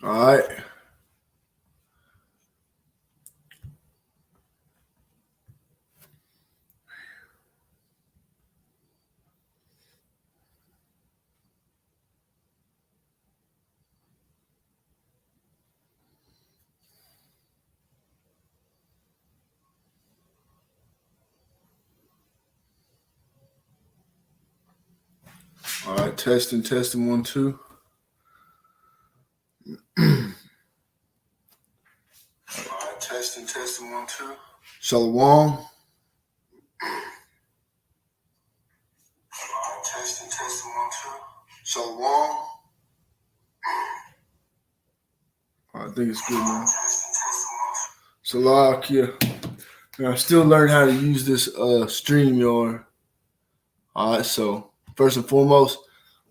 All right. All right, testing, 1, 2. All right, testing, 1, 2. Shalom. All right, testing, 1, 2. Shalom. I think it's good, man. Salakia. I still learning how to use this StreamYard. All right, so first and foremost,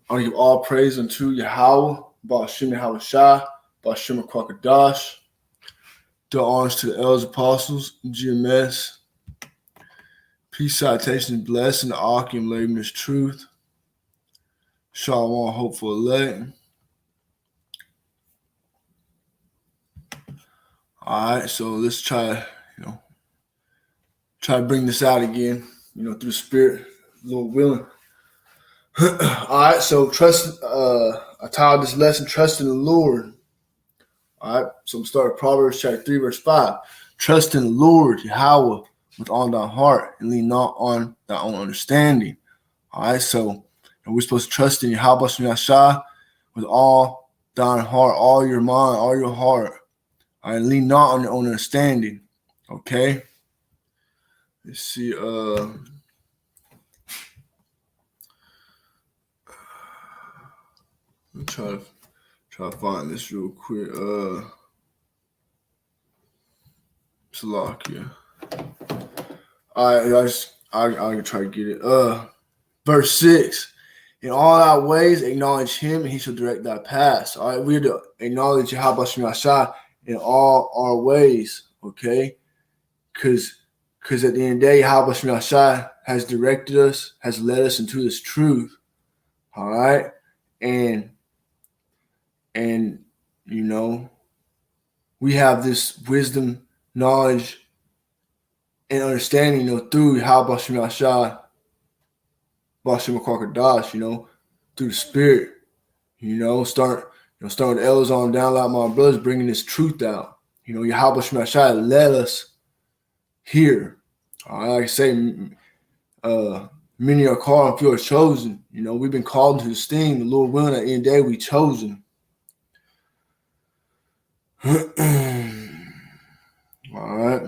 I want to give all praise unto Yahweh, Ba'ashem Yahweh Shai, Ba'ashem Kwakadash. Do honors to the elders, apostles, GMS. Peace, citation, blessing, the Akim, labor is truth. Shalom, hopeful elect. All right, so let's try to bring this out again, through the Spirit, Lord willing. All right, so trust. I titled this lesson, "Trust in the Lord." All right, so I'm starting Proverbs chapter 3, verse 5. Trust in the Lord, Yahweh, with all thy heart, and lean not on thy own understanding. All right, so we're supposed to trust in Yahweh Shai with all thine heart, all your mind, all your heart. All right, lean not on your own understanding. Okay. Let's see. Let me try to find this real quick. Salakia. All right, I can try to get it. Verse 6. In all thy ways acknowledge him, and he shall direct thy paths. All right, we're to acknowledge Yahweh Shai in all our ways, okay? Because at the end of the day, Yahweh Shai has directed us, has led us into this truth. All right, and we have this wisdom, knowledge, and understanding, through Yahweh Shai, Ba'ashem Kwakadash, through the Spirit, start with elders on down like my brothers, bringing this truth out. Yahweh Shai led us here. All right, like I say, many are called and few are chosen. We've been called to this thing. The Lord willing, at the end of the day, we chosen. All right.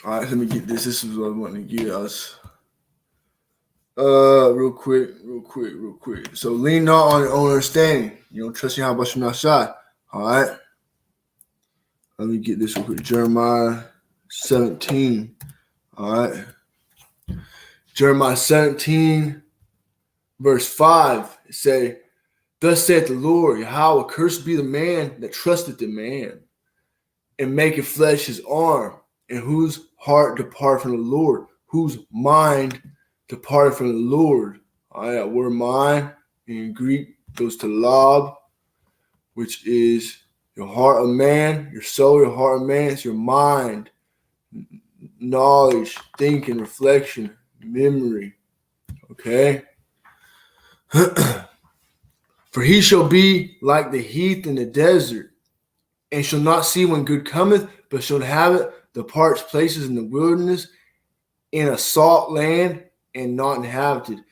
All right, let me get this. This is what I want to get us. Real quick. So lean not on your own understanding. Trust in Yahweh Shai. All right. Let me get this real quick. Jeremiah 17. All right. Jeremiah 17, verse 5. It say, "Thus saith the Lord, Yahweh, cursed be the man that trusteth in man, and maketh flesh his arm, and whose heart depart from the Lord, whose mind departed from the Lord." All right, that word mind in Greek goes to lob, which is your heart of man, your soul, your heart of man. It's your mind, knowledge, thinking, reflection, memory. Okay. For he shall be like the heath in the desert, and shall not see when good cometh, but shall have it the parched places in the wilderness, in a salt land, and not inhabited.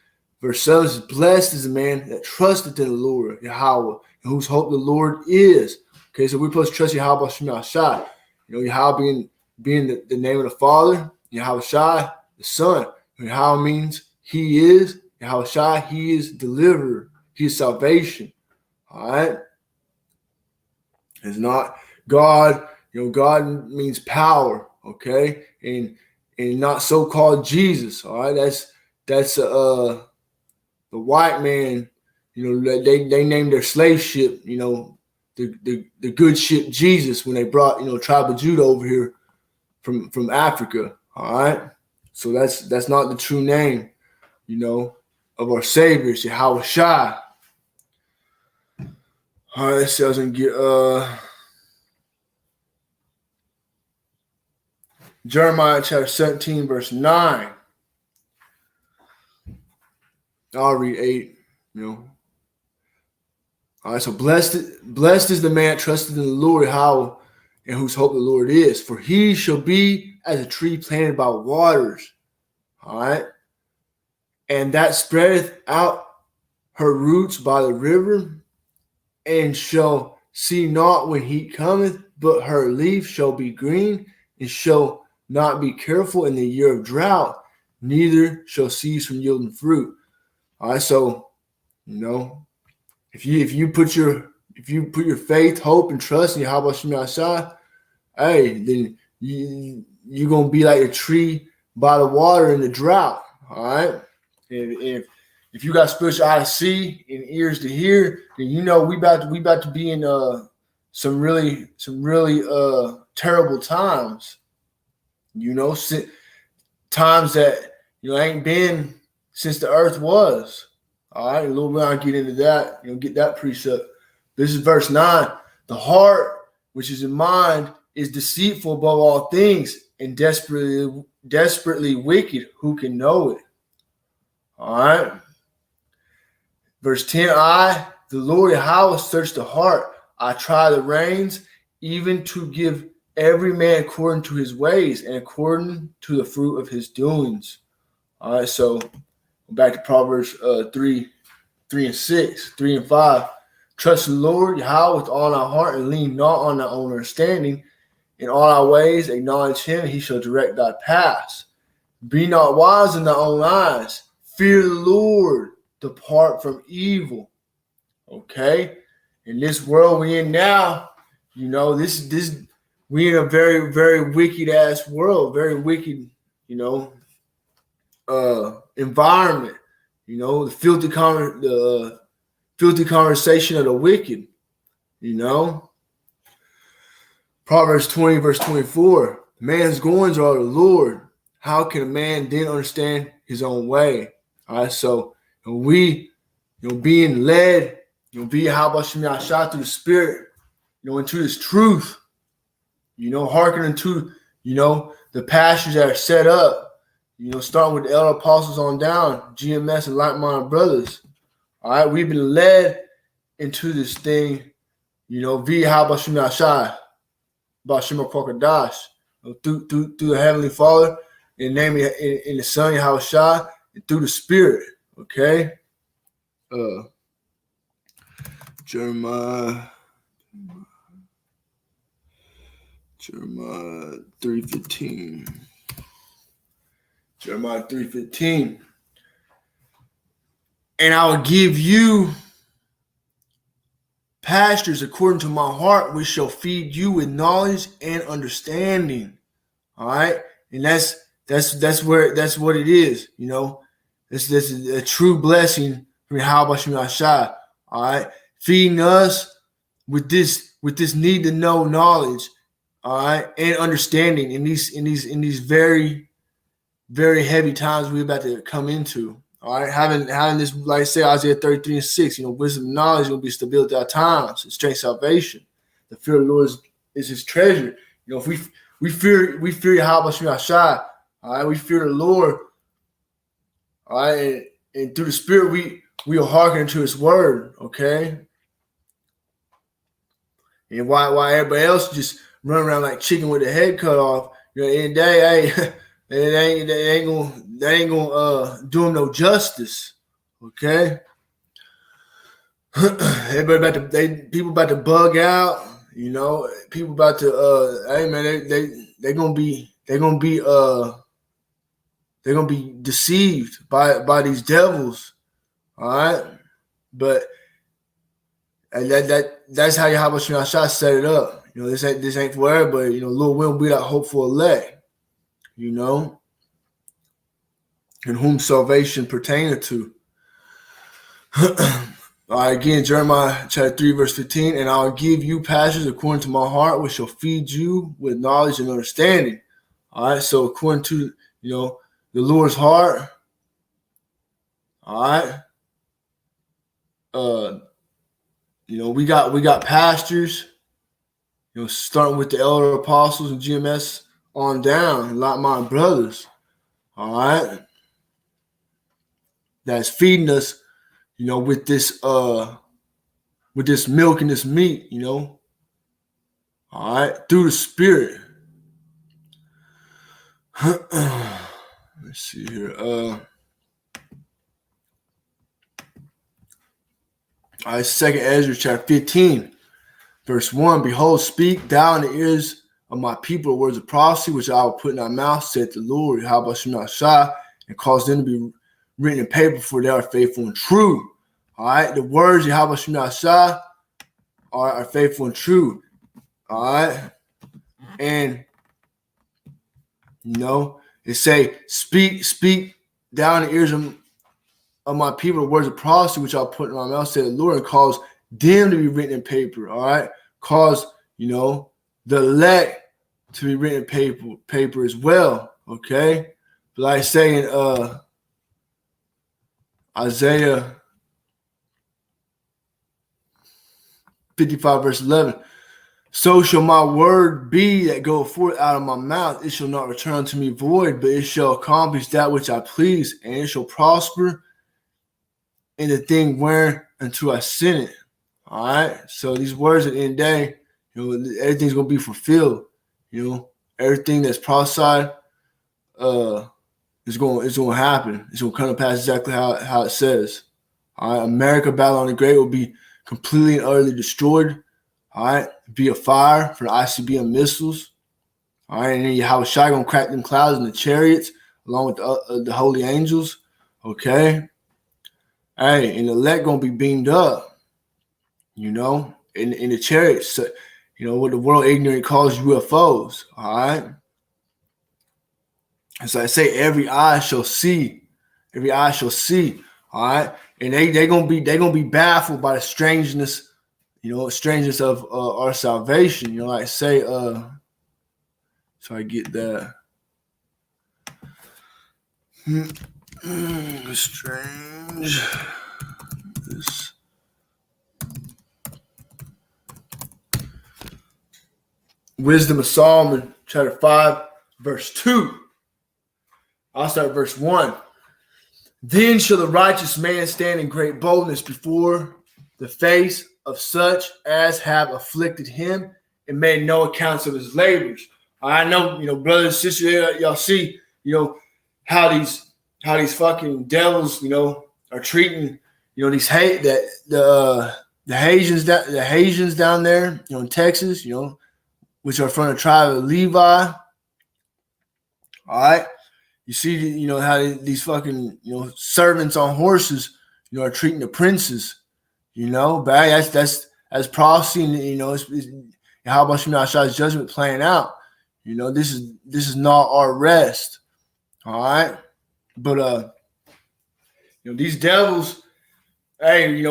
Verse 7 says, "Blessed is the man that trusteth in the Lord, Yahweh, and whose hope the Lord is." Okay, so we're supposed to trust Yahweh Shai. Yahweh being the name of the Father, Yahweh Shai, the Son. Yahweh means he is, Yahweh Shai, he is deliverer, he is salvation. All right. It's not God. God means power. Okay, and not so-called Jesus. All right, that's the white man. They named their slave ship. The good ship Jesus when they brought tribe of Judah over here from Africa. All right, So that's not the true name, of our Savior. It's Yahweh Shai. All right, let's see. I was gonna get Jeremiah chapter 17, verse 9. I'll read 8. All right, so blessed is the man trusted in the Lord, how and whose hope the Lord is. For he shall be as a tree planted by waters. All right. And that spreadeth out her roots by the river, and shall see not when heat cometh, but her leaf shall be green, and shall not be careful in the year of drought, neither shall cease from yielding fruit. All right, so if you put your faith, hope, and trust in Yahweh Shai Shai, hey, then you're gonna be like a tree by the water in the drought. All right, if you got spiritual eye to see and ears to hear, then we about to be in some really terrible times. Times that ain't been since the earth was. All right, a little bit I'll get into that. Get that precept. This is verse 9. The heart, which is in mind, is deceitful above all things and desperately wicked. Who can know it? All right. Verse 10, the Lord Yahweh, search the heart. I try the reins, even to give every man according to his ways and according to the fruit of his doings. All right, so back to Proverbs 3 and 6, 3 and 5. Trust the Lord Yahweh with all our heart, and lean not on our own understanding. In all our ways acknowledge him, and he shall direct thy paths. Be not wise in thy own eyes. Fear the Lord. Depart from evil. Okay? In this world we in now, this we in a very, very wicked ass world, very wicked, environment. The filthy conversation of the wicked. Proverbs 20, verse 24. Man's goings are of the Lord. How can a man then understand his own way? All right, so we, being led, via Habashim Yashah through the Spirit, into this truth, hearkening to, the pastures that are set up, starting with the elder apostles on down, GMS and like-minded brothers. All right, we've been led into this thing, via Habashim Yashah, Bashim Kokodash, through the Heavenly Father, in the name of in the Son Yahushua, and through the Spirit. Okay. Jeremiah 3:15. Jeremiah 3:15. And I will give you pastures according to my heart, which shall feed you with knowledge and understanding. All right, and that's what it is. This is a true blessing from Yahweh Shai. All right, feeding us with this need to know knowledge. All right, and understanding in these very, very heavy times we're about to come into. All right, having this, like I say, Isaiah 33 and 6, wisdom and knowledge will be stability at our times, and strength, salvation. The fear of the Lord is his treasure. If we fear Yahweh Shai, all right, we fear the Lord. All right, and through the Spirit we are hearkening to his word, okay? And why everybody else just run around like chicken with their head cut off, in the day, hey, that ain't gonna do them no justice, okay? People about to bug out, people about to hey man, they're gonna be deceived by these devils, all right? But that's how Yahweh Shai set it up. This ain't for everybody. Lord will be that hopeful elect, in whom salvation pertaineth to. All right, again, Jeremiah chapter 3, verse 15, and I'll give you pastures according to my heart, which shall feed you with knowledge and understanding. All right, so according to, the Lord's heart. All right. We got pastors, starting with the elder apostles and GMS on down, and like my brothers, all right, that's feeding us, with this milk and this meat, all right, through the Spirit. Let's see here. All right, 2nd Ezra chapter 15, verse 1. Behold, speak thou in the ears of my people the words of prophecy, which I will put in thy mouth, saith the Lord. How about you not shy, and cause them to be written in paper, for they are faithful and true. All right, the words of how about you not shy are faithful and true. All right, and it say, speak down the ears of my people the words of prophecy, which I'll put in my mouth, said the Lord, and cause them to be written in paper. All right, cause the elect to be written in paper as well. Okay, but like I say in Isaiah 55 verse 11. So shall my word be that goeth forth out of my mouth. It shall not return unto me void, but it shall accomplish that which I please, and it shall prosper in the thing whereunto I sent it. All right. So these words at the end of the day, everything's gonna be fulfilled. Everything that's prophesied is gonna happen. It's gonna come to pass exactly how it says. All right. America, Babylon the Great will be completely and utterly destroyed. All right, via fire for the ICBM missiles. All right, and then Yahushua gonna crack them clouds in the chariots along with the holy angels. Okay, hey, and the elect gonna be beamed up. In the chariots. What the world ignorant calls UFOs. All right, and so I say, every eye shall see. Every eye shall see. All right, and they gonna be baffled by the strangeness. Strangeness of our salvation. Like say, so I get that. Strange. This. Wisdom of Solomon, chapter 5, verse 2. I'll start at verse 1. Then shall the righteous man stand in great boldness before the face of such as have afflicted him and made no accounts of his labors. I know, brothers and sisters, y'all see, how these fucking devils, are treating, these the Haitians down there, in Texas, which are from the tribe of Levi. All right, you see, how these fucking, servants on horses, are treating the princes. But that's prophecy, and it's how about Yahshua's judgment playing out? This is not our rest. All right, but these devils, hey,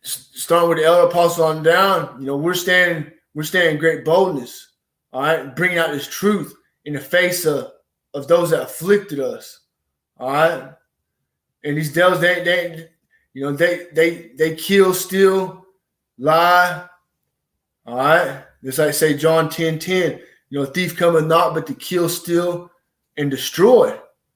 starting with the elder apostle on down, we're standing in great boldness. All right, bringing out this truth in the face of those that afflicted us. All right, and these devils, they kill, steal, lie. All right. Just like say John 10:10. Thief cometh not but to kill, steal, and destroy.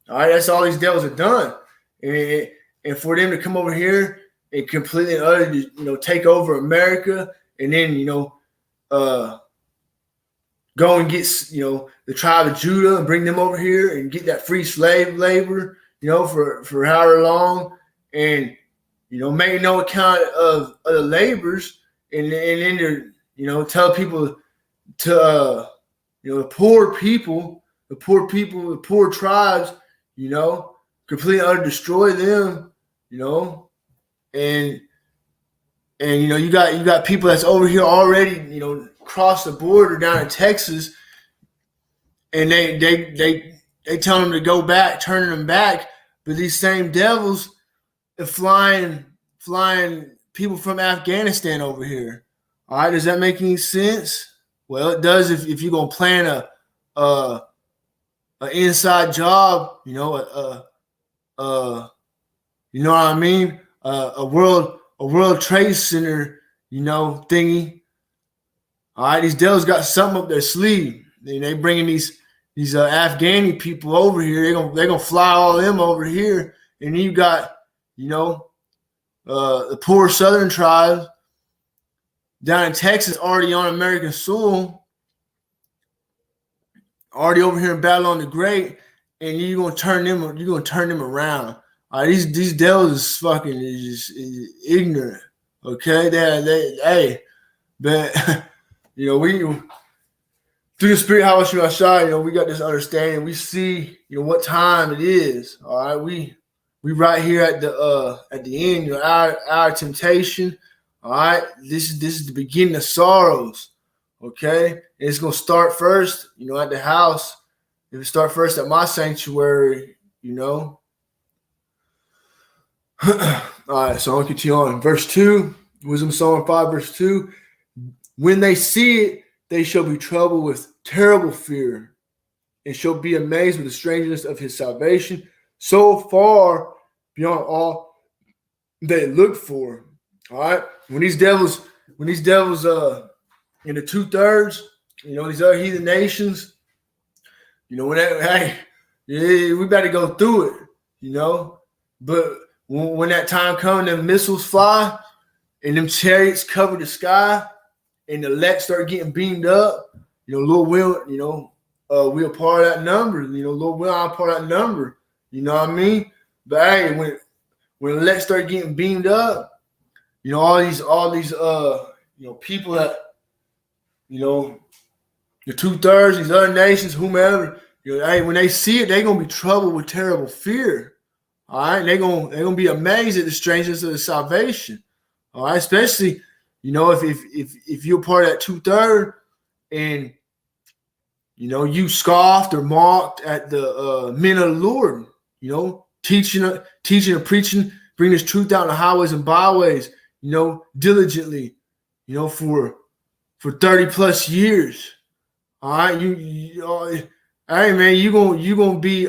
All right. That's all these devils have done. And for them to come over here and completely and utterly, take over America, and then, go and get, the tribe of Judah and bring them over here and get that free slave labor, for however long, and make no account of the labors, and then tell people to the poor people, the poor tribes, completely utter destroy them, and you got people that's over here already, cross the border down in Texas, and they tell them to go back, turning them back, but these same devils are flying people from Afghanistan over here. All right, does that make any sense? Well, it does if you're gonna plan an inside job, you know, you know what I mean, a World Trade Center, you know, thingy. All right, these devils got something up their sleeve. They bringing these Afghani people over here. They're gonna fly all of them over here, and you got, you know, the poor Southern tribes down in Texas already on American soil, already over here in Babylon the Great, and you're gonna turn them around. All right, these devils is fucking is ignorant. Okay, hey, but you know, we through the Spirit, how should I shine? You know, we got this understanding. We see, you know, what time it is. All right, we right here at the end. You know, our temptation. All right, this is the beginning of sorrows. Okay, and it's gonna start first, you know, at the house. If it start first at my sanctuary, you know. All right, so I'll continue on. Verse 2, Wisdom Psalm 5, verse 2. When they see it, they shall be troubled with terrible fear, and shall be amazed with the strangeness of his salvation, so far beyond all they look for. All right. When these devils in the 2/3, you know, these other heathen nations, you know, we better go through it, you know. But when that time comes, them missiles fly and them chariots cover the sky and the elect start getting beamed up, you know, Lord will, you know, we're a part of that number, you know, Lord will, I'm part of that number, you know what I mean? But hey, when the elect start getting beamed up, you know, all these you know, people that, you know, the 2/3, these other nations, whomever, you know, hey, when they see it, they're gonna be troubled with terrible fear. All right, they're gonna be amazed at the strangeness of the salvation. All right, especially, you know, if you're part of that 2/3 and you know you scoffed or mocked at the men of the Lord, you know, teaching and preaching, bring this truth out in the highways and byways, you know, diligently, you know, for 30 plus years. All right, hey man, you gonna be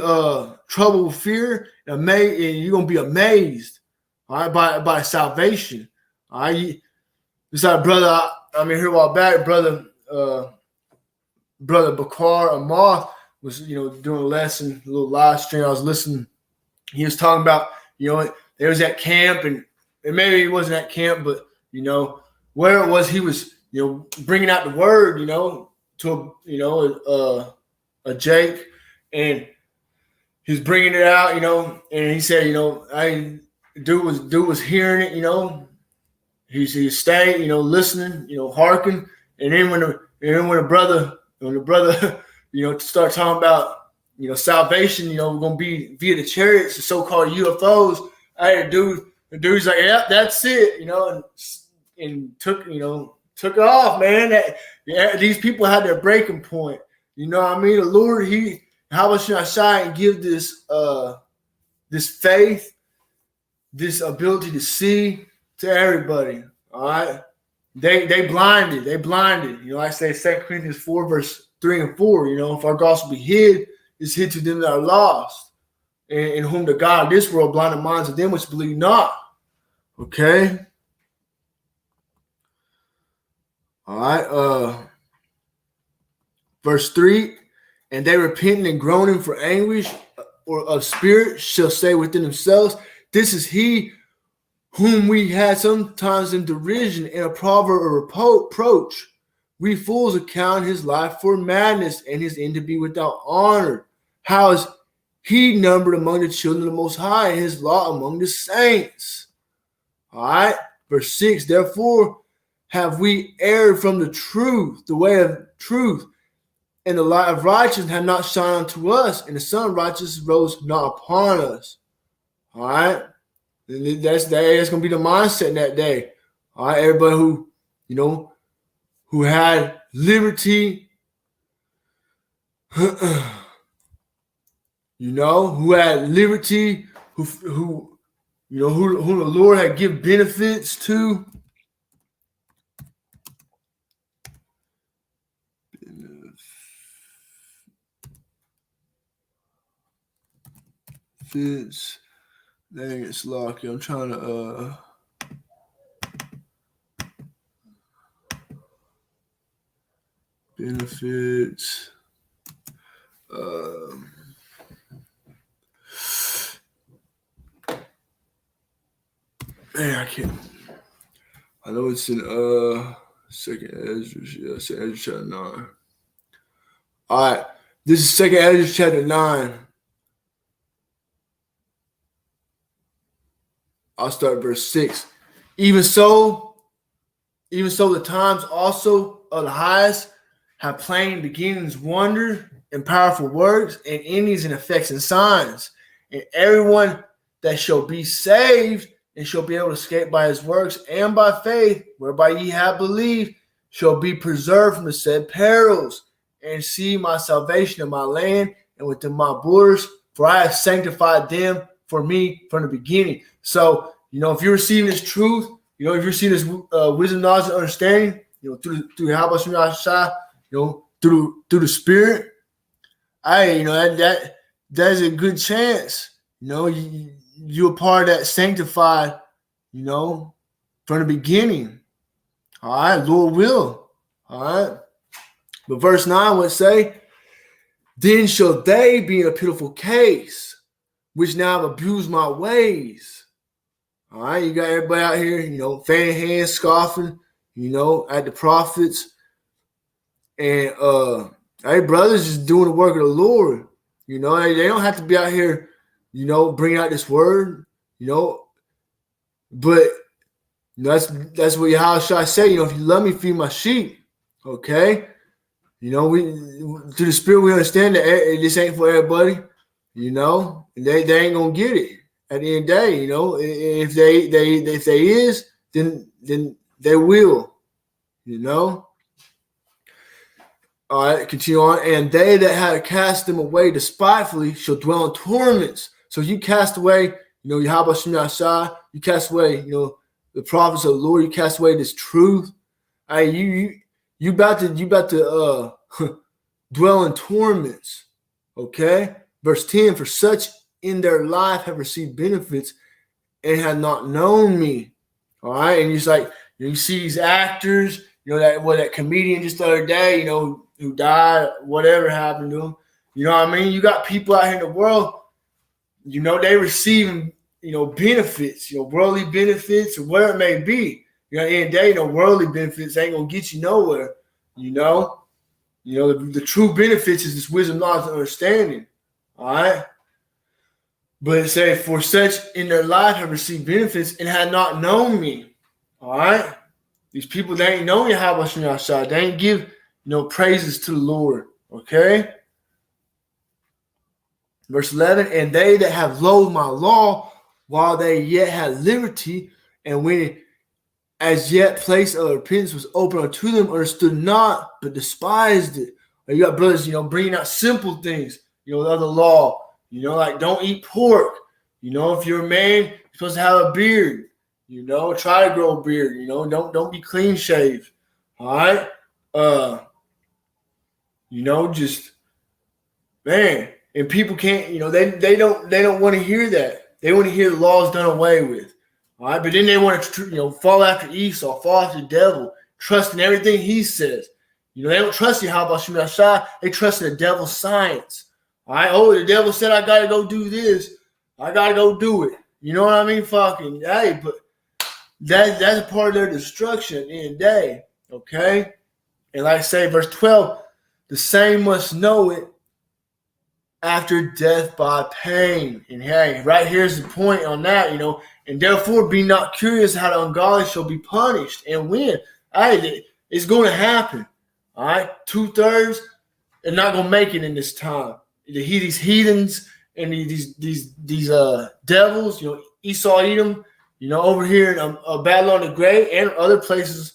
troubled with fear and amazed, and you're gonna be amazed, all right, by salvation. All right, this our brother. I mean, here a while back, brother Bakar Amath was, you know, doing a lesson, a little live stream. I was listening. He was talking about, you know, there was that camp, and maybe it wasn't that camp, but you know where it was. He was, you know, bringing out the word, you know, to a Jake, and he's bringing it out, you know, and he said, you know, dude was hearing it, you know, he's staying, you know, listening, you know, hearken, and then when the brother, you know, start talking about, you know, salvation, you know, we're gonna be via the chariots, the so-called UFOs. Hey, the dude's like, yeah, that's it, you know, and took it off, man. These people had their breaking point. You know what I mean? The Lord, how much should I shine and give this faith, this ability to see to everybody. All right. They blinded. You know, I say 2 Corinthians 4, verse 3 and 4, you know, if our gospel be hid, it's hid to them that are lost, and in whom the God of this world blinded minds of them which believe not. Okay. All right. Verse 3, and they repenting and groaning for anguish or of spirit shall say within themselves, this is he whom we had sometimes in derision and a proverb or reproach. We fools account his life for madness and his end to be without honor. How is he numbered among the children of the Most High and his law among the saints? All right. Verse 6, therefore have we erred from the truth, the way of truth, and the light of righteousness had not shined unto us, and the sun of righteousness rose not upon us. All right. That's going to be the mindset in that day. All right. Everybody who, you know, who had liberty, you know, who had liberty, who you know, who the Lord had given benefits to. benefits. Dang, it's lucky. I'm trying to benefits. Man, I can't. I know it's in Second Ezra. Yeah, Second Ezra chapter 9. All right, this is Second Ezra chapter 9. I'll start verse 6. Even so, the times also of the highest have plain beginnings, wonder and powerful works, and endings and effects and signs. And everyone that shall be saved and shall be able to escape by his works and by faith, whereby ye have believed, shall be preserved from the said perils, and see my salvation in my land and within my borders, for I have sanctified them for me from the beginning. So, if you're receiving this truth, if you're receiving this wisdom, knowledge, and understanding, through Habashim Yahshua, through the Spirit, that's a good chance. You're a part of that sanctified, from the beginning. All right, Lord will. All right. But verse 9 would say, then shall they be in a pitiful case, which now have abused my ways. All right, you got everybody out here, fanning hands, scoffing, at the prophets. And hey, brothers just doing the work of the Lord. They don't have to be out here, bringing out this word, but that's what Yahushua say, if you love me, feed my sheep. Okay. We through the Spirit we understand that this ain't for everybody, they ain't gonna get it at the end of the day, if they is, then they will, All right, continue on. And they that had cast them away despitefully shall dwell in torments. So you cast away, Yahweh Shem Yahshua, you cast away, the prophets of the Lord, you cast away this truth. You about to dwell in torments. Okay? Verse 10, for such in their life have received benefits and have not known me. All right, and it's like you see these actors, that comedian just the other day, who died, whatever happened to him. You know what I mean? You got people out here in the world, they receiving, benefits, worldly benefits or whatever it may be. At the end of the day, worldly benefits ain't gonna get you nowhere. The true benefits is this wisdom, knowledge, and understanding. All right. But it says, for such in their life have received benefits and had not known me. All right. These people, they ain't known Yahweh Shem Yahshua. They ain't give, praises to the Lord. Okay. Verse 11, and they that have loathed my law while they yet had liberty, and when as yet place of repentance was open unto them, understood not, but despised it. You got brothers, bringing out simple things, of the law, like don't eat pork. If you're a man, you're supposed to have a beard, try to grow a beard, don't be clean shaved. All right. Just, man, and people can't, they don't want to hear that. They want to hear the laws done away with. All right, but then they want to, fall after Esau, fall after the devil, trust in everything he says. They don't trust you. How about Shem Yahshua? They trust in the devil's science. All right, the devil said I got to go do this. I got to go do it. You know what I mean? Fucking, hey, but that's a part of their destruction at the end of the day. Okay? And like I say, verse 12, the same must know it after death by pain. And hey, right here's the point on that, and therefore be not curious how the ungodly shall be punished and when. Hey, it's going to happen. All right, 2/3 are not going to make it in this time. These heathens and these devils, Esau, Edom, over here in Babylon the Great and other places,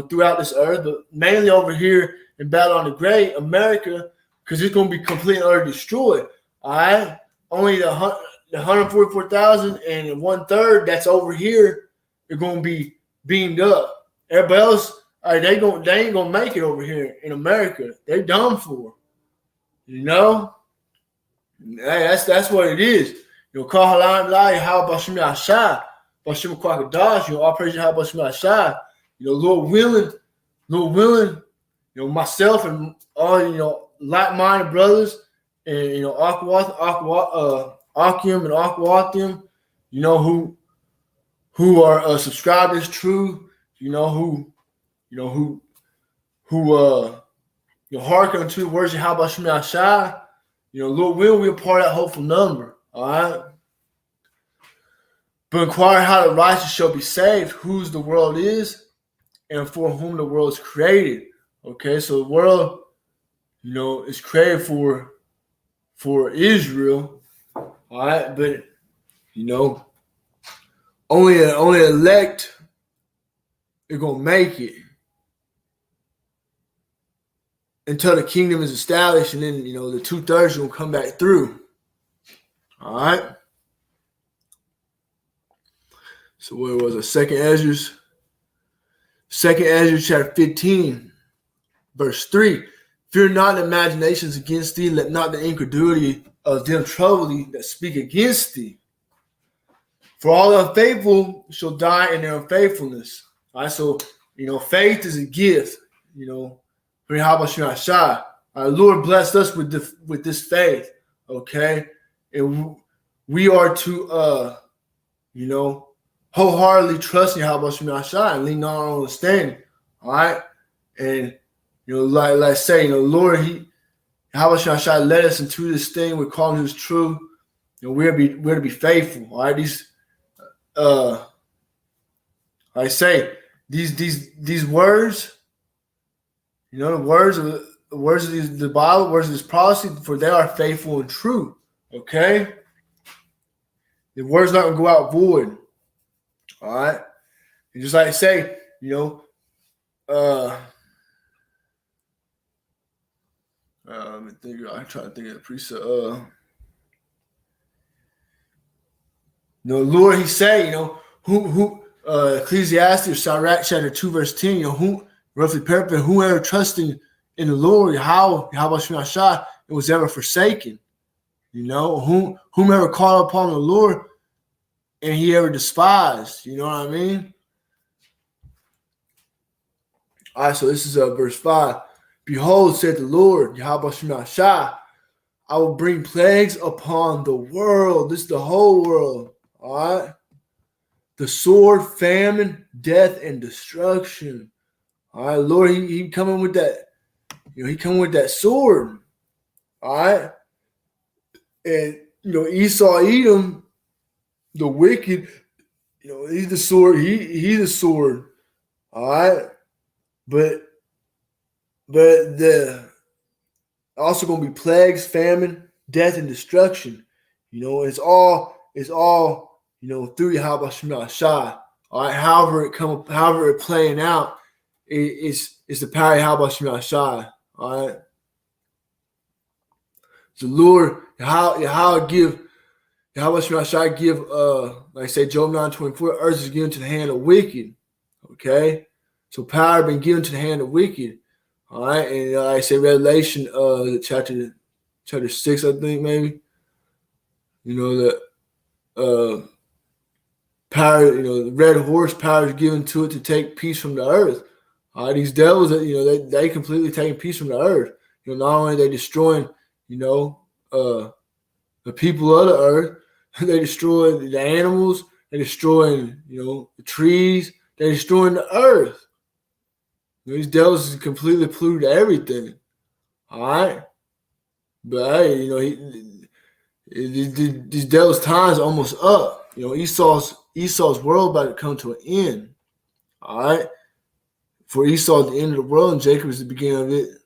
throughout this earth, but mainly over here in Babylon the Great, America, because it's going to be completely and utterly destroyed. All right, only the 144,000 and 1/3 that's over here are going to be beamed up. Everybody else, they ain't gonna make it over here in America. They're done for. Hey, that's what it is. Call Halam Lai, how about Shemi Ashai? Bashim Kwakadash, all praise how about Shemi Ashai. Lord willing, myself and all, like-minded brothers and, Akim and Aquathium, who are subscribers true, who hearken unto the words of how about Shemi Ashai. Lord will be a part of that hopeful number. All right. But inquire how the righteous shall be saved, whose the world is, and for whom the world is created. Okay, so the world, is created for Israel. All right, but only elect are gonna make it until the kingdom is established, and then the 2/3 will come back through. All right. So where was it? Second Ezra chapter 15, verse 3. Fear not the imaginations against thee, let not the incredulity of them trouble thee that speak against thee. For all unfaithful shall die in their unfaithfulness. All right, so faith is a gift. How about Shemi Ashai? Our Lord blessed us with this faith. Okay, and we are to wholeheartedly trusting how about Shemi Ashai and lean on our understanding. All right. And like I say, Lord, how about Shemi Ashai led us into this thing. We're calling who's true. We're to be faithful. All right. These I say these words, the words of the Bible, words of this prophecy, for they are faithful and true. Okay. The word's not gonna go out void. All right. And just like I say, let me think. I'm trying to think of the precept. Lord, he say, who Ecclesiastes or Sirach chapter 2, verse 10, who roughly paraphrasing, whoever trusting in the Lord, how about Shemi Ashai, it was ever forsaken. Whomever called upon the Lord and he ever despised. You know what I mean? All right, so this is verse 5. Behold, said the Lord, Yahweh Shemi Ashai, I will bring plagues upon the world. This is the whole world. All right. The sword, famine, death, and destruction. All right, Lord, he coming with that. He coming with that sword. All right. And Esau, Edom, the wicked, he's the sword. He's the sword. All right. But the also gonna be plagues, famine, death, and destruction. It's all through Yahweh Shemi Ashai. All right, however it playing out, it's the power of Yahweh Shemi Ashai. All right. The Lord, Yahweh Shemi Ashai give like I say, Job 9:24, earth is given to the hand of wicked. Okay. So power been given to the hand of wicked. All right. And I say Revelation chapter 6, I think maybe. That power, the red horse power is given to it to take peace from the earth. All right, these devils, they completely taking peace from the earth. Not only are they destroying, the people of the earth, they destroy the animals, they destroying, the trees, they destroying the earth. These devils is completely polluted everything. All right, but hey, these devils' times are almost up. Esau's world about to come to an end. All right. For Esau at the end of the world, and Jacob is the beginning of it,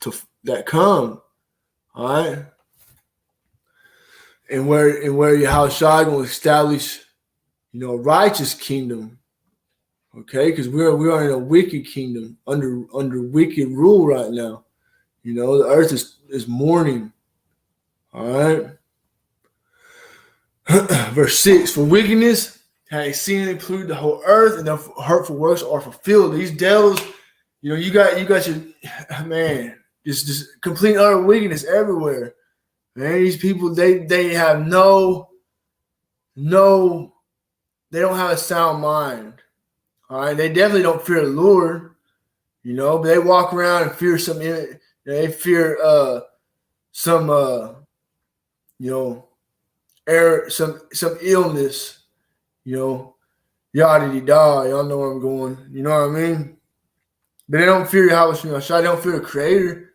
to that come. All right. And where Yahushua going to establish, a righteous kingdom. Okay, because we are in a wicked kingdom under wicked rule right now. The earth is mourning. All right. Verse 6, for wickedness having seen and polluted the whole earth, and their hurtful works are fulfilled. These devils, you got your man, just complete utter wickedness everywhere. Man, these people, they have they don't have a sound mind. All right, they definitely don't fear the Lord, but they walk around and fear they fear some error, some illness, yada da. Y'all know where I'm going. You know what I mean? But they don't fear Yahweh. They don't fear the Creator.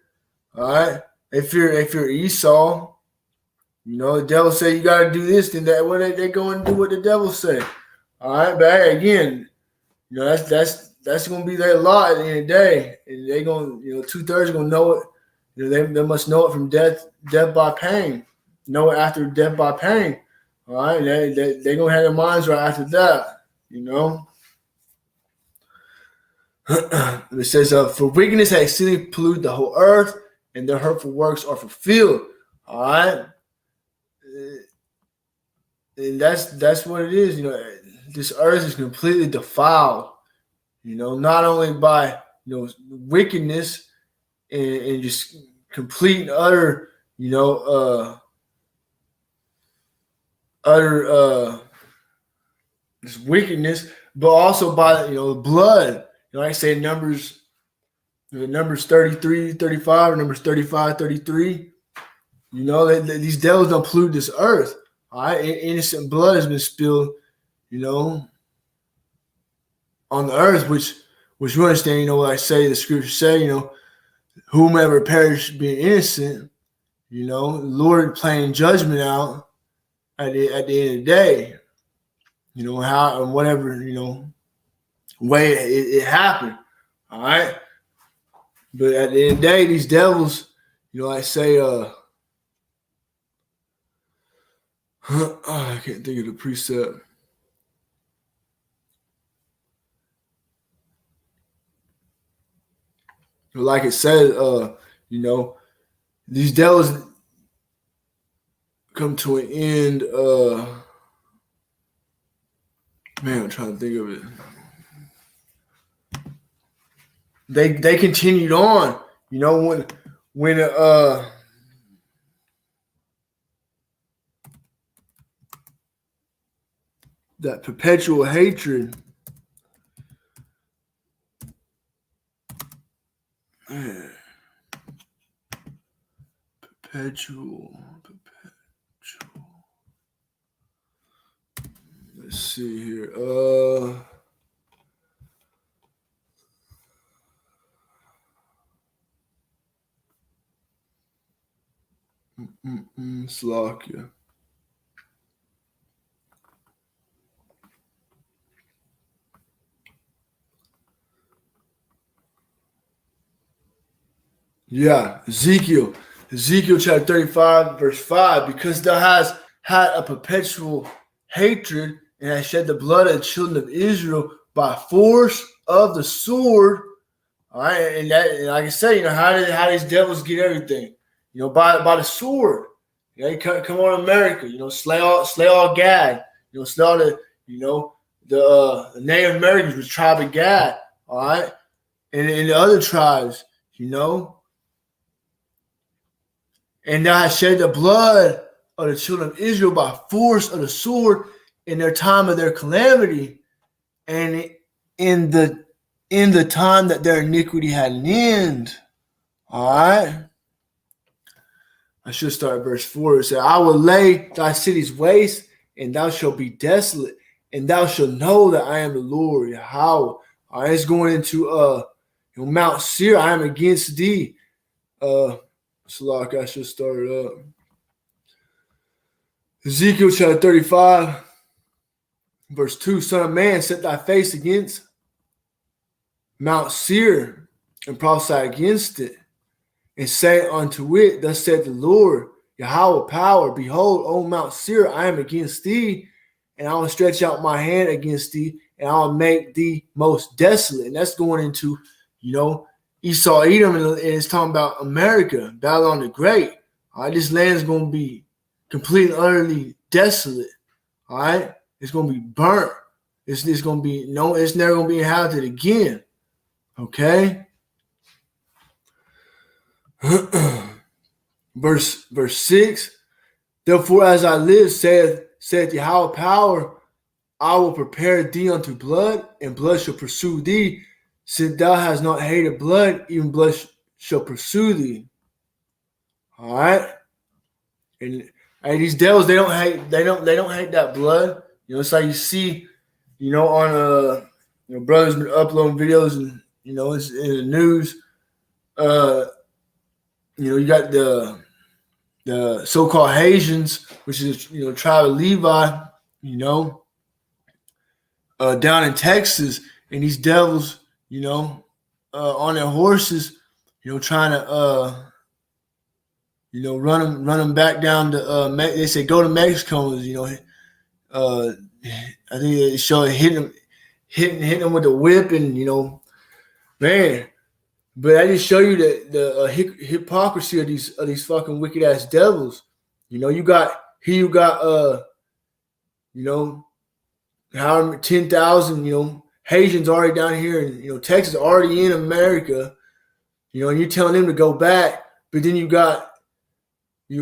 All right, they fear Esau. The devil say you got to do this, then that. When they go and do what the devil say. All right, but hey, again, that's gonna be their lot at the end of the day, and they gonna 2/3 gonna know it. They must know it from death by pain. Know it after death by pain. All right, they gonna have their minds right after that. It says, for wickedness has exceedingly polluted the whole earth, and their hurtful works are fulfilled. All right, and that's what it is. This earth is completely defiled. Not only by wickedness and just complete and utter this wickedness, but also by blood. Like I say, Numbers 33, 35, or Numbers 35, 33. These devils don't pollute this earth. All right, innocent blood has been spilled, on the earth, which you understand. What I say, the scriptures say, whomever perished being innocent, the Lord playing judgment out at the end of the day. How and whatever way it happened. All right, but at the end of the day, these devils, I say, I can't think of the precept. Like it says, these devils come to an end. Man, I'm trying to think of it. They continued on, when that perpetual hatred. Man. Perpetual. Let's see here. Slovakia. Yeah, Ezekiel chapter 35, verse 5, because thou hast had a perpetual hatred and hast shed the blood of the children of Israel by force of the sword. All right, and like I say, how these devils get everything? By the sword. Come on, America. Slay all Gad. Slay all the Native Americans with tribe of Gad. All right, and the other tribes. And thou hast shed the blood of the children of Israel by force of the sword in their time of their calamity, and in the time that their iniquity had an end. All right. I should start at verse 4. It said, I will lay thy cities waste, and thou shalt be desolate, and thou shalt know that I am the Lord, Yahweh. All right, it's going into Mount Seir. I am against thee. I should start it up. Ezekiel chapter 35, verse 2. Son of man, set thy face against Mount Seir and prophesy against it, and say unto it, thus said the Lord, Yahweh power, behold, O Mount Seir, I am against thee, and I will stretch out my hand against thee, and I will make thee most desolate. And that's going into, Esau, Edom, and it's talking about America, Babylon the Great. All right, this land is going to be completely, utterly desolate. All right, it's going to be burnt. It's going to be it's never going to be inhabited again. Okay. But verse 6. Therefore, as I live, saith Yahweh power, I will prepare thee unto blood, and blood shall pursue thee. Since thou hast not hated blood, even blood shall pursue thee. All right, and these devils, they don't hate that blood. You know, it's like you see, on brothers been uploading videos, and it's in the news. You got the so-called Haitians, which is tribe of Levi, down in Texas, and these devils, on their horses, trying to run them back down to they say go to Mexico. I think they show hitting them with the whip, and man. But I just show you the hypocrisy of these fucking wicked ass devils. You got however 10,000 Haitians already down here, and Texas already in America. And you're telling them to go back, but then you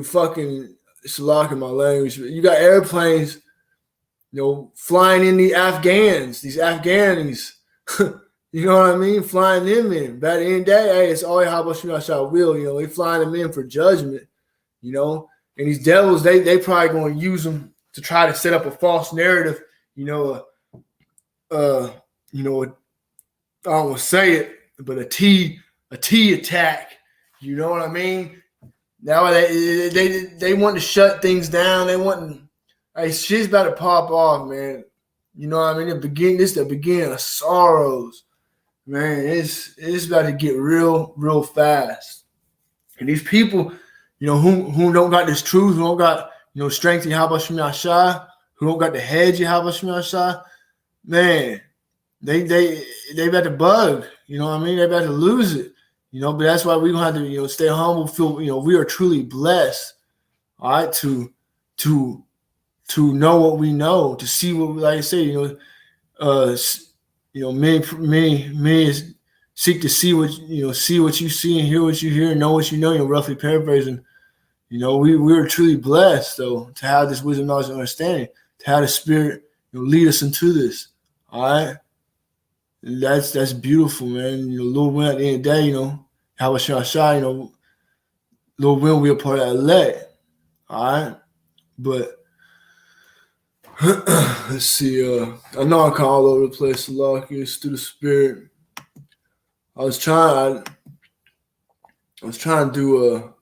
fucking, it's a lock in my language. You got airplanes, flying in these Afghanis. You know what I mean? Flying them in. But at the end of the day, hey, it's all how much I will. They flying them in for judgment. And these devils, they probably going to use them to try to set up a false narrative. I don't want to say it, but a T attack. You know what I mean? Now they want to shut things down. They want, hey, shit's about to pop off, man. You know what I mean? This is the beginning of sorrows. Man, it's about to get real fast. And these people, who don't got this truth, who don't got, strength in Yahweh Shem Yahshai, who don't got the hedge in Yahweh Shem Yahshai, man, they about to bug. You know what I mean? They about to lose it. But that's why we're gonna have to, stay humble, feel, we are truly blessed, all right, to know what we know, to see what, like I say, many seek to see what you see and hear what you hear and know what you know. Roughly paraphrasing. We are truly blessed though to have this wisdom, knowledge, and understanding, to have the Spirit lead us into this. All right, that's beautiful, man. Lord willing, at the end of the day, how much I shine, Lord willing, we're a part of that elect. All right, but. Let's see. I know I call all over the place. It's through the Spirit. I was trying to do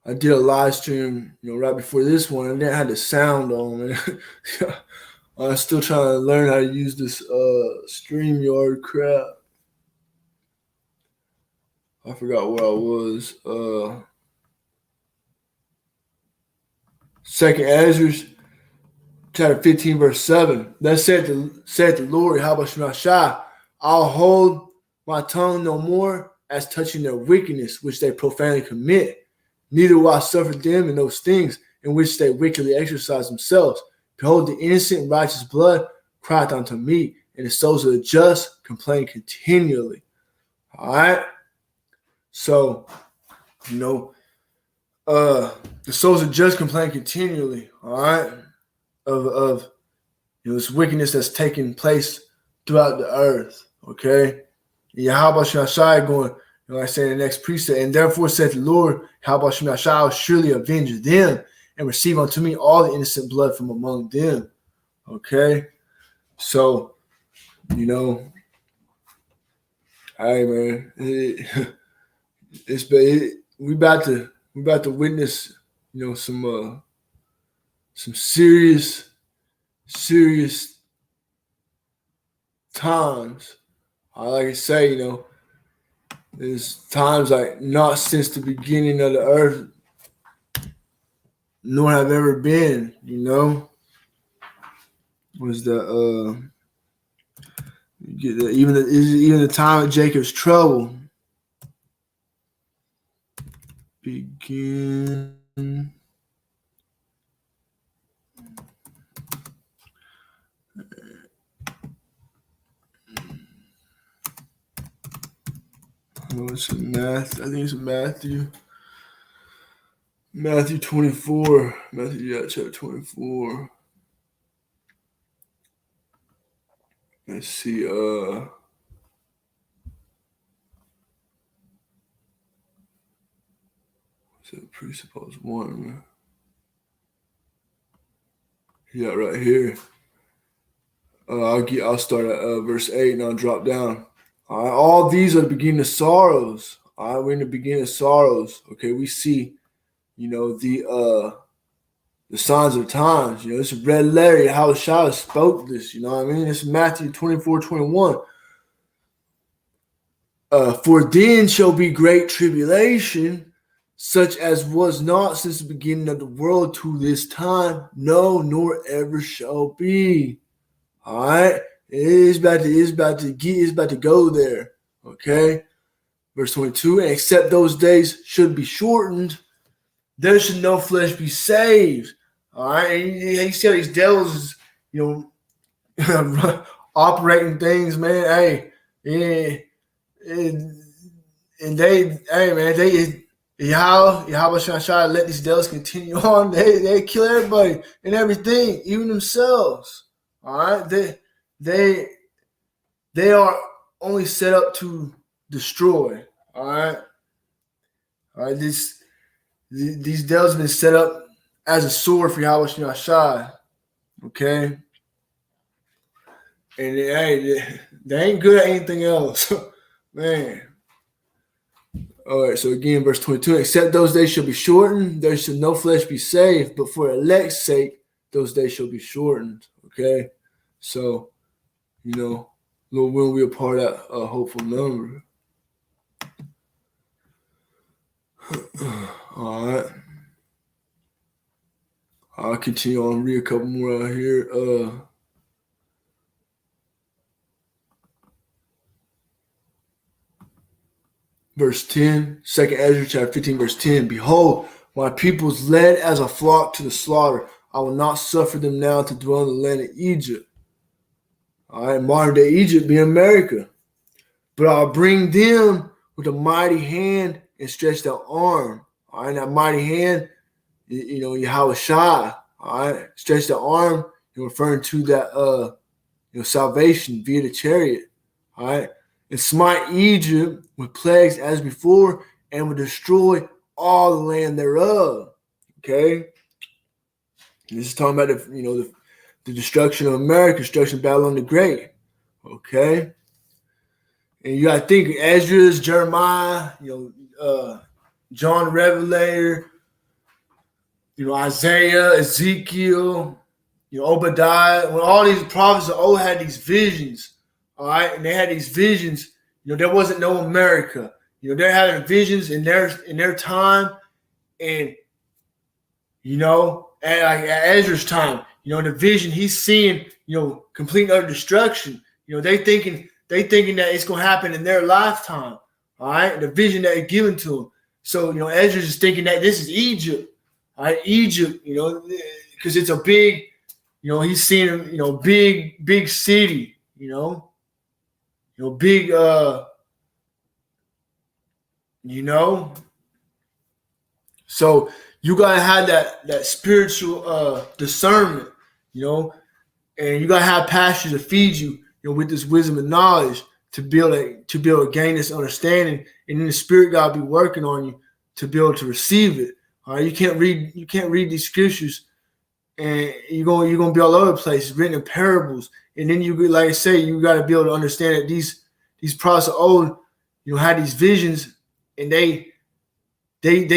I did a live stream, right before this one. I didn't have the sound on, man. I'm still trying to learn how to use this StreamYard crap. I forgot where I was. Second Ezra. Chapter 15, verse 7. That said the Lord, how about Shemashah? I'll hold my tongue no more as touching their wickedness, which they profanely commit. Neither will I suffer them in those things in which they wickedly exercise themselves. Behold, the innocent and righteous blood crieth unto me, and the souls of the just complain continually. All right? So, the souls of the just complain continually. All right? Of this wickedness that's taking place throughout the earth. Okay, Yahweh Shemashai going, like I say in the next precept, and therefore said the Lord, Yahweh Shemashai, I will surely avenge them and receive unto me all the innocent blood from among them. Okay, so hey man, we about to witness some serious times. Like I say, there's times like not since the beginning of the earth, nor have ever been, was even the time of Jacob's trouble begin. It's I think it's Matthew. Matthew 24. Chapter 24. Let's see. What's that presupposed one, man? Yeah, right here. I'll start at verse 8 and I'll drop down. All right, all these are the beginning of sorrows. All right, we're in the beginning of sorrows. Okay, we see, the signs of the times. This is red letter. How Shah spoke this. You know what I mean? This is Matthew 24:21. For then shall be great tribulation, such as was not since the beginning of the world to this time, no, nor ever shall be. All right, it's about to go there. Okay, verse 22. And except those days should be shortened, there should no flesh be saved. All right, and you see how these devils, operating things, man. Hey, yeah. And they, hey man, Yahweh try to let these devils continue on. They kill everybody and everything, even themselves. All right, they are only set up to destroy. All right. These devils have been set up as a sword for Yahweh Shai. Okay. And they ain't good at anything else. Man. All right, so again, verse 22, except those days shall be shortened, there shall no flesh be saved, but for elect's sake, those days shall be shortened. Okay, so, Lord will be a part of that hopeful number. All right. I'll continue on, read a couple more out here. Verse 10, 2nd Ezra chapter 15, verse 10. Behold, my people is led as a flock to the slaughter. I will not suffer them now to dwell in the land of Egypt. All right, modern day Egypt being America. But I'll bring them with a mighty hand and stretched out arm. All right, that mighty hand, Yahweh Shai. All right, stretched out arm, referring to that, salvation via the chariot. All right. And smite Egypt with plagues as before, and will destroy all the land thereof. Okay, and this is talking about the destruction of America, destruction of Babylon the Great. Okay, and you got to think Ezra's, Jeremiah, John the Revelator, Isaiah, Ezekiel, Obadiah. When all these prophets of old had these visions. All right, and they had these visions. There wasn't no America. They're having visions in their time, and at Ezra's time, the vision he's seeing, complete and utter destruction. They thinking that it's gonna happen in their lifetime. All right, the vision that is given to them. So Ezra's is thinking that this is Egypt. All right, Egypt. Because it's a big, he's seeing big city. Big, so you gotta have that spiritual discernment, and you gotta have pastors to feed you, with this wisdom and knowledge to be able to gain this understanding, and then the Spirit gotta be working on you to be able to receive it. All right, you can't read these scriptures, and you're gonna be all over the place, written in parables. And then like I say, you got to be able to understand that these prophets of old, had these visions, and they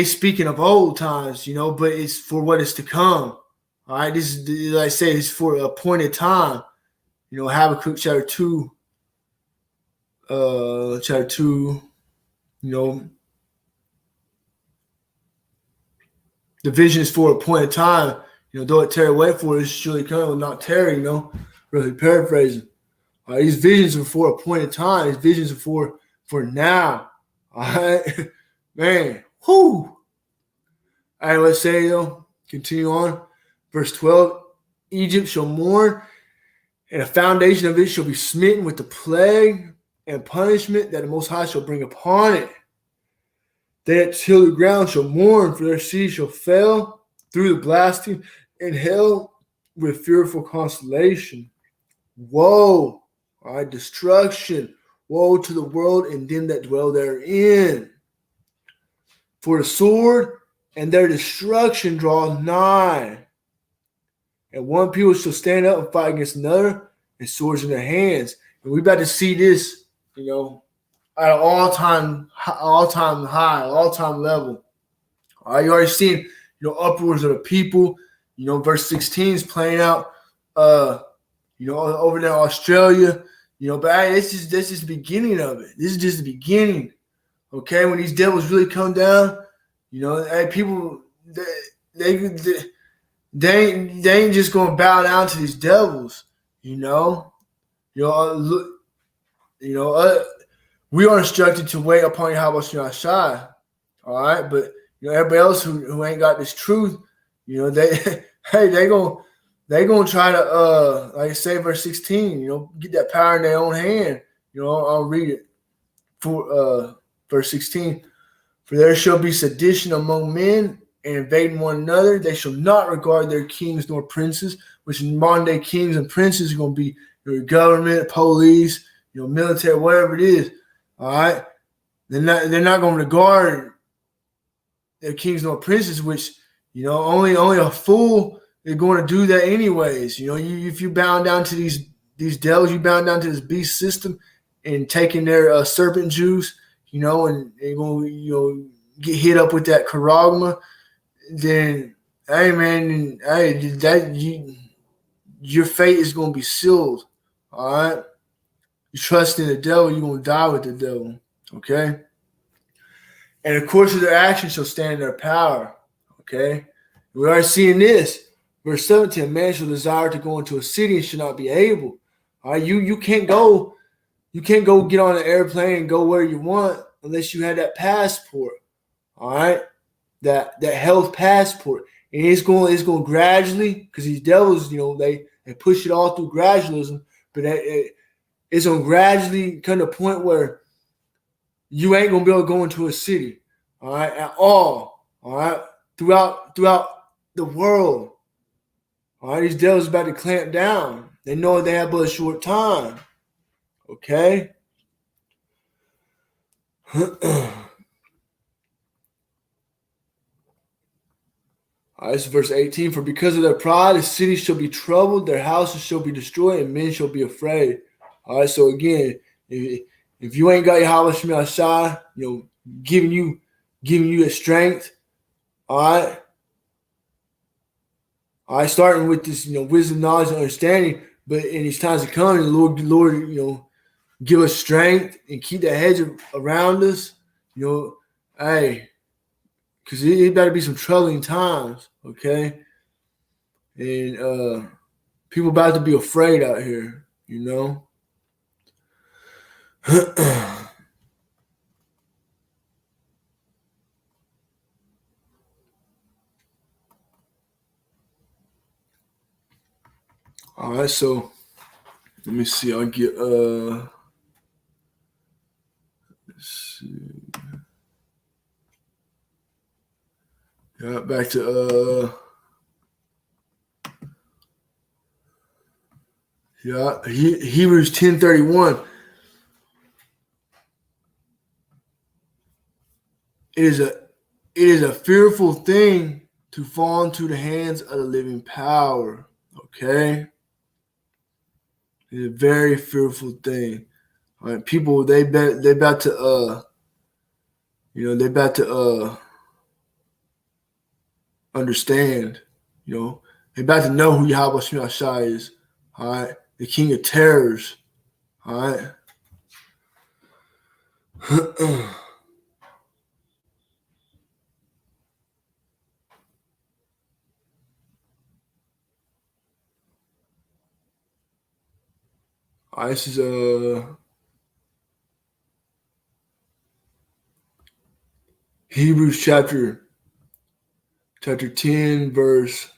speaking of old times, but it's for what is to come. All right, this is, like I say, it's for a appointed time. Habakkuk chapter 2, the vision is for a appointed time. Though it tarry, wait for it, it's surely coming, will not tarry. Really paraphrasing. These visions are for appointed time. These visions are for now. All right, man. Whoo. All right, let's say continue on. Verse 12. Egypt shall mourn, and the foundation of it shall be smitten with the plague and punishment that the Most High shall bring upon it. They that till the ground shall mourn, for their seed shall fail through the blasting, and hell with fearful consolation. Woe, all right, destruction. Woe to the world and them that dwell therein. For the sword and their destruction draw nigh. And one people shall stand up and fight against another, and swords in their hands. And we're about to see this, at an all-time high, all-time level. All right, you already seen, upwards of the people. Verse 16 is playing out, over there in Australia. But hey, this is the beginning of it. This is just the beginning. Okay, when these devils really come down, hey, people, they ain't just gonna bow down to these devils. We are instructed to wait upon Yahweh Shai. All right, but everybody else who ain't got this truth, they gonna try to like I say, verse 16, get that power in their own hand. I'll read it for verse 16. For there shall be sedition among men, and invading one another. They shall not regard their kings nor princes, which in modern day kings and princes are going to be your government, police, military, whatever it is. All right, they're not going to regard their kings nor princes, which only a fool is going to do that anyways. If you bound down to these devils, you bound down to this beast system, and taking their serpent juice, and they're going to get hit up with that charagma. Then, hey man, your fate is going to be sealed. All right, you trust in the devil, you're going to die with the devil. Okay, and of course, their actions shall stand in their power. Okay, we are seeing this. Verse 17: a man shall desire to go into a city and should not be able. All right, you can't go. You can't go get on an airplane and go where you want unless you have that passport. All right. That health passport, and it's going gradually, because these devils, they push it all through gradualism, but it's going to gradually come to a point where you ain't gonna be able to go into a city, all right, at all right, throughout the world, all right. These devils are about to clamp down. They know they have but a short time, okay. All right, so verse 18, for because of their pride, the city shall be troubled, their houses shall be destroyed, and men shall be afraid. All right, so again, if you ain't got Yahweh Shemel Shai, giving you a strength, all right, starting with this, wisdom, knowledge, and understanding, but in these times to come, the Lord, give us strength and keep that hedge around us, hey, because it better be some troubling times, okay? And people about to be afraid out here, All right, so let me see. I'll get let's see. Yeah, back to Hebrews 10:31. It is a fearful thing to fall into the hands of the living power. Okay, it's a very fearful thing. All right, people they about to understand. They about to know who Yahweh Shemel Shai is. All right, the King of Terrors. All right. All right, this is Hebrews chapter 10, verse.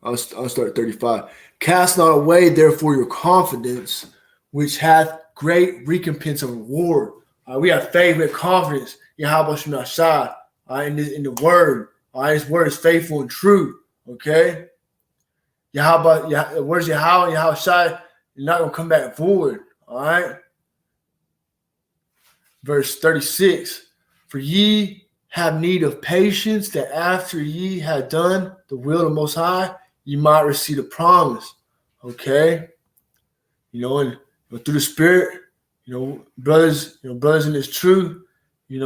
I'll start 35. Cast not away, therefore, your confidence, which hath great recompense of reward. We have faith, we have confidence. Yahweh Shema Shai, in the word. His word is faithful and true. Okay? Where's Yahweh? Yahweh Shai, you're not going to come back forward. All right? Verse 36. For ye have need of patience, that after ye have done the will of the Most High, ye might receive the promise. Okay? And through the Spirit, brothers in this truth, we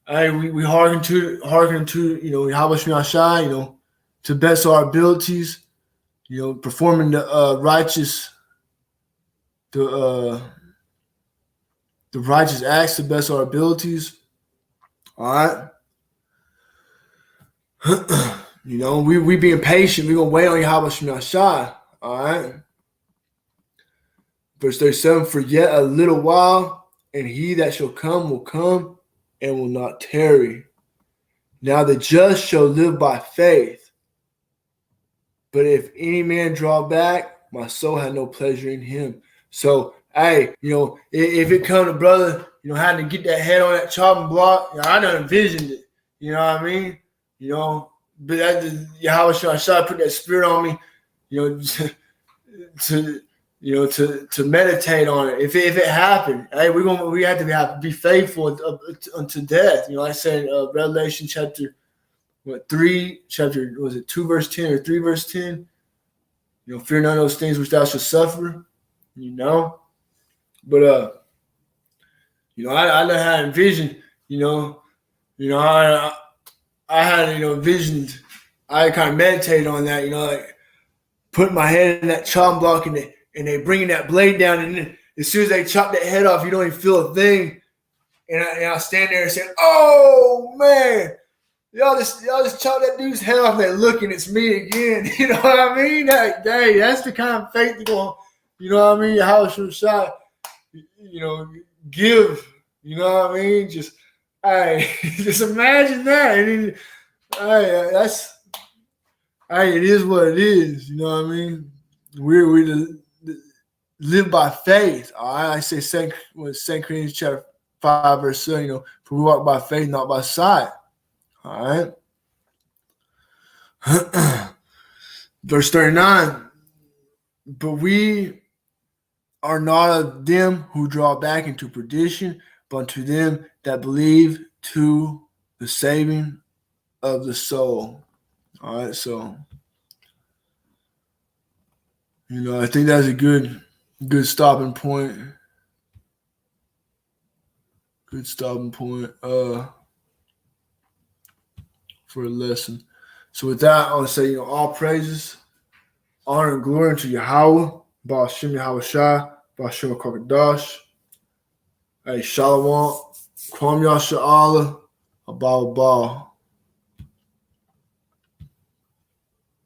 hearken to Yahweh Shema Shai, to the best of our abilities, performing the righteous acts to the best of our abilities. All right. We being patient, we're gonna wait on Yahweh Shema Shai. All right. Verse 37, for yet a little while, and he that shall come will come and will not tarry. Now the just shall live by faith. But if any man draw back, my soul had no pleasure in him. So, hey, if it come to brother, having to get that head on that chopping block, I done envisioned it. You know what I mean? But that Yahweh Shai put that spirit on me, to meditate on it. If it happened, hey, we have to be faithful unto death. Like I said, Revelation chapter 2 verse 10 or 3 verse 10. Fear none of those things which thou shalt suffer. But I know how to envision. I had envisioned. I kind of meditated on that. Like putting my head in that chopping block and they bringing that blade down, and then as soon as they chop that head off, you don't even feel a thing. And I stand there and say, "Oh man, y'all just chop that dude's head off." And they're looking, it's me again. You know what I mean? That's the kind of faith you're going. How should shot? Give. You know what I mean? Just imagine that. And then, it is what it is. You know what I mean? We live by faith. All right, I say 2 Corinthians chapter 5 verse 7. For we walk by faith, not by sight. All right. Verse 39. But we are not of them who draw back into perdition, but unto them that believe to the saving of the soul. All right, so I think that's a good stopping point. Good stopping point for a lesson. So with that, I want to say, all praises, honor, and glory unto Yahweh, Ba'ashem Yahweh Shai, Ba'ashem HaKadosh. Hey, Shalom, Kwam Yasha Allah, Abba.